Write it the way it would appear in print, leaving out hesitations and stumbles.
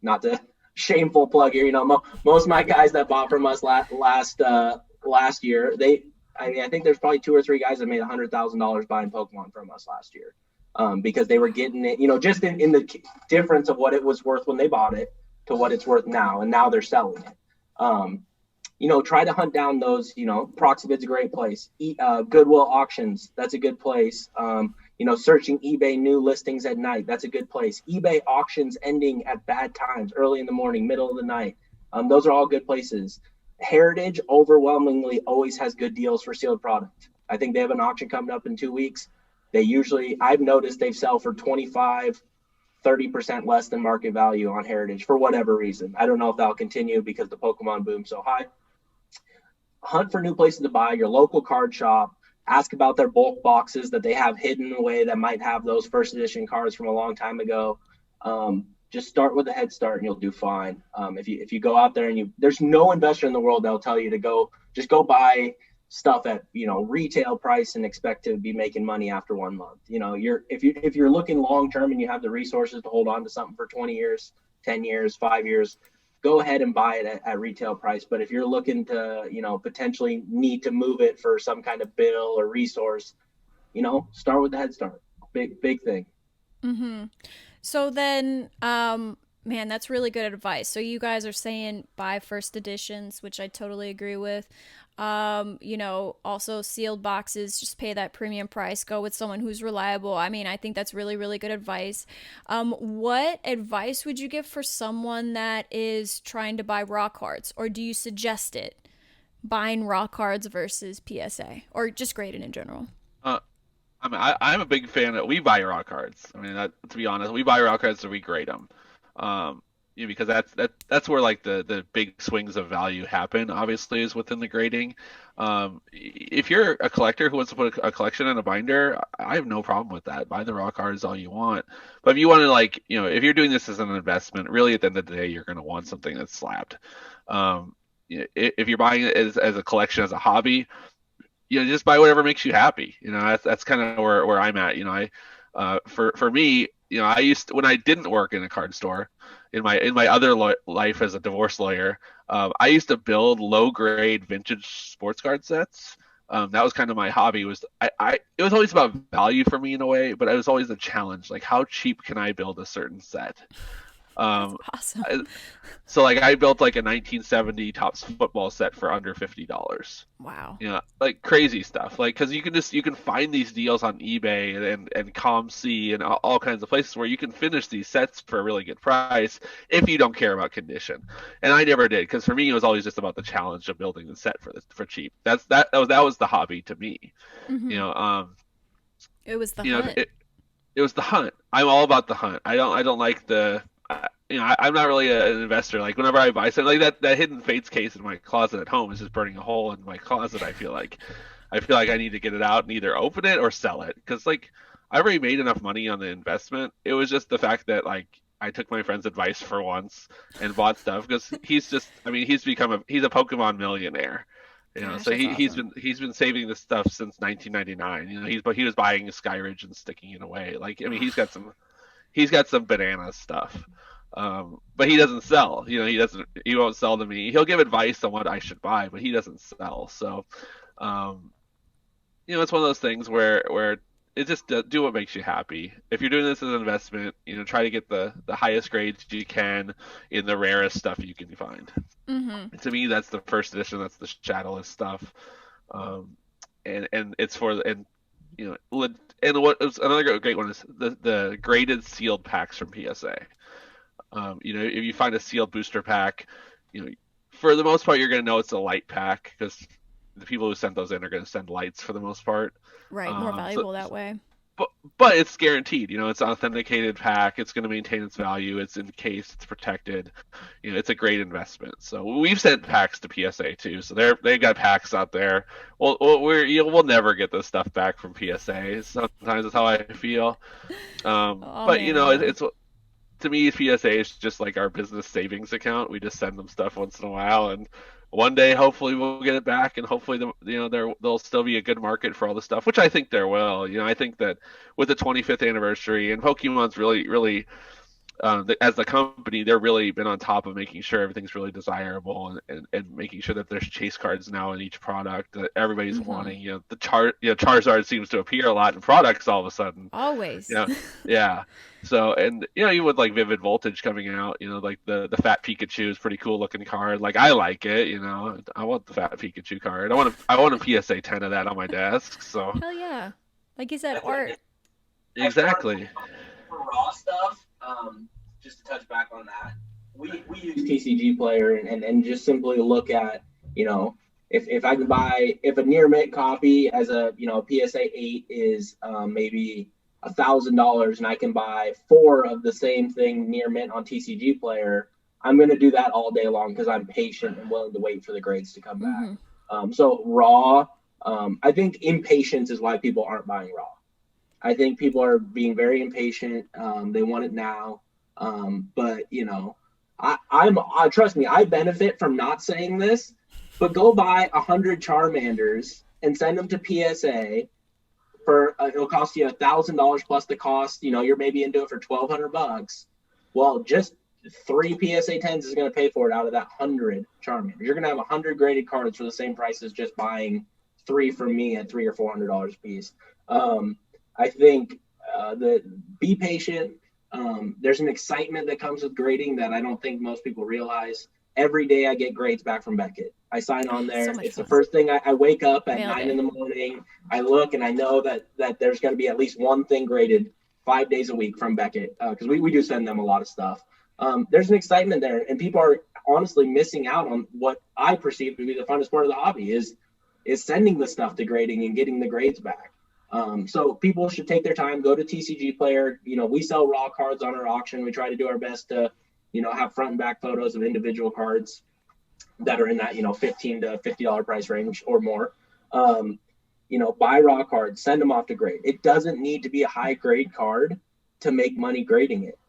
not to shameful plug here, most of my guys that bought from us last year, I think there's probably 2 or 3 guys that made $100,000 buying Pokemon from us last year, because they were getting it, just in the difference of what it was worth when they bought it to what it's worth now, and now they're selling it. Try to hunt down those. Proxibid's a great place. Goodwill auctions, that's a good place. Searching eBay new listings at night, that's a good place. eBay auctions ending at bad times, early in the morning, middle of the night. Those are all good places. Heritage overwhelmingly always has good deals for sealed product. I think they have an auction coming up in 2 weeks. I've noticed they sell for 25, 30% less than market value on Heritage for whatever reason. I don't know if that'll continue because the Pokemon boom's so high. Hunt for new places to buy, your local card shop. Ask about their bulk boxes that they have hidden away that might have those first edition cards from a long time ago. Just start with a head start and you'll do fine. If you go out there and there's no investor in the world that'll tell you to go buy stuff at retail price and expect to be making money after 1 month. If you're looking long term and you have the resources to hold on to something for 20 years, 10 years, 5 years, go ahead and buy it at retail price. But if you're looking to potentially need to move it for some kind of bill or resource, start with the head start. Big thing. Mm-hmm. So then, man, that's really good advice. So you guys are saying buy first editions, which I totally agree with. Also sealed boxes, just pay that premium price, go with someone who's reliable. I mean, I think that's really, really good advice. What advice would you give for someone that is trying to buy raw cards, or do you suggest it? Buying raw cards versus PSA, or just graded in general? I'm a big fan of, we buy raw cards. I mean, to be honest, we buy raw cards so we grade them. Because that's where like the big swings of value happen, obviously, is within the grading. If you're a collector who wants to put a collection in a binder, I have no problem with that. Buy the raw cards all you want. But if you want to if you're doing this as an investment, really at the end of the day, you're going to want something that's slabbed. If you're buying it as a collection, as a hobby, just buy whatever makes you happy. That's kind of where I'm at. For me, I used to, when I didn't work in a card store, in my other life as a divorce lawyer, I used to build low grade vintage sports card sets. That was kind of my hobby. It was always about value for me in a way, but it was always a challenge. Like, how cheap can I build a certain set? That's awesome. So I built like a 1970 Topps football set for under $50. Wow. Like crazy stuff. Because you can find these deals on eBay and ComC and all kinds of places where you can finish these sets for a really good price if you don't care about condition. And I never did, because for me it was always just about the challenge of building the set for cheap. That was the hobby to me. Mm-hmm. It was the hunt. It was the hunt. I'm all about the hunt. I don't like the. I'm not really an investor. Like, whenever I buy something, like that Hidden Fates case in my closet at home is just burning a hole in my closet. I feel like I need to get it out and either open it or sell it, because I already made enough money on the investment. It was just the fact that I took my friend's advice for once and bought stuff, because he's a Pokemon millionaire. Gosh, so that's awesome. he's been saving this stuff since 1999. He was buying Skyridge and sticking it away. He's got some banana stuff. But he doesn't sell. He won't sell to me. He'll give advice on what I should buy, but he doesn't sell. So, it's one of those things where it just do what makes you happy. If you're doing this as an investment, try to get the highest grades you can in the rarest stuff you can find. Mm-hmm. To me, that's the first edition. That's the shadowless stuff. And it's for and what another great one is the graded sealed packs from PSA. If you find a sealed booster pack, for the most part, you're going to know it's a light pack, because the people who sent those in are going to send lights for the most part. Right, more valuable that way. But it's guaranteed. It's an authenticated pack. It's going to maintain its value. It's encased. It's protected. It's a great investment. So we've sent packs to PSA too. So they've got packs out there. We'll never get this stuff back from PSA. Sometimes that's how I feel. But man. it's. To me, PSA is just like our business savings account. We just send them stuff once in a while, and one day, hopefully, we'll get it back, and hopefully, there'll still be a good market for all the stuff, which I think there will. I think that with the 25th anniversary, and Pokemon's really, really as the company, they're really been on top of making sure everything's really desirable, and making sure that there's chase cards now in each product that everybody's wanting. Charizard seems to appear a lot in products all of a sudden. Always. Yeah. So, and even with like Vivid Voltage coming out, like the fat Pikachu is pretty cool looking card. Like I like it. I want the fat Pikachu card. I want a PSA 10 of that on my desk. So hell yeah, like you said, art. Exactly. For raw stuff, just to touch back on that, we use TCG Player and just simply look at, if I can buy, if a near mint copy as a PSA 8 is maybe $1,000 and I can buy 4 of the same thing near mint on TCG Player, I'm going to do that all day long because I'm patient and willing to wait for the grades to come back. So raw, I think impatience is why people aren't buying raw. I think people are being very impatient. They want it now. But I trust me, I benefit from not saying this, but go buy 100 Charmanders and send them to PSA for, it'll cost you $1,000 plus the cost. You're maybe into it for $1,200. Well, just 3 PSA 10s is going to pay for it out of that 100 Charmanders. You're going to have 100 graded cards for the same price as just buying 3 from me at $300 or $400 a piece. I think be patient. There's an excitement that comes with grading that I don't think most people realize. Every day I get grades back from Beckett. I sign on there. It's the first thing I wake up at 9 in the morning. I look and I know that there's going to be at least one thing graded 5 days a week from Beckett, because we do send them a lot of stuff. There's an excitement there, and people are honestly missing out on what I perceive to be the funnest part of the hobby is sending the stuff to grading and getting the grades back. So people should take their time, go to TCG Player. We sell raw cards on our auction. We try to do our best to, have front and back photos of individual cards that are in that, $15 to $50 price range or more. Buy raw cards, send them off to grade. It doesn't need to be a high grade card to make money grading it.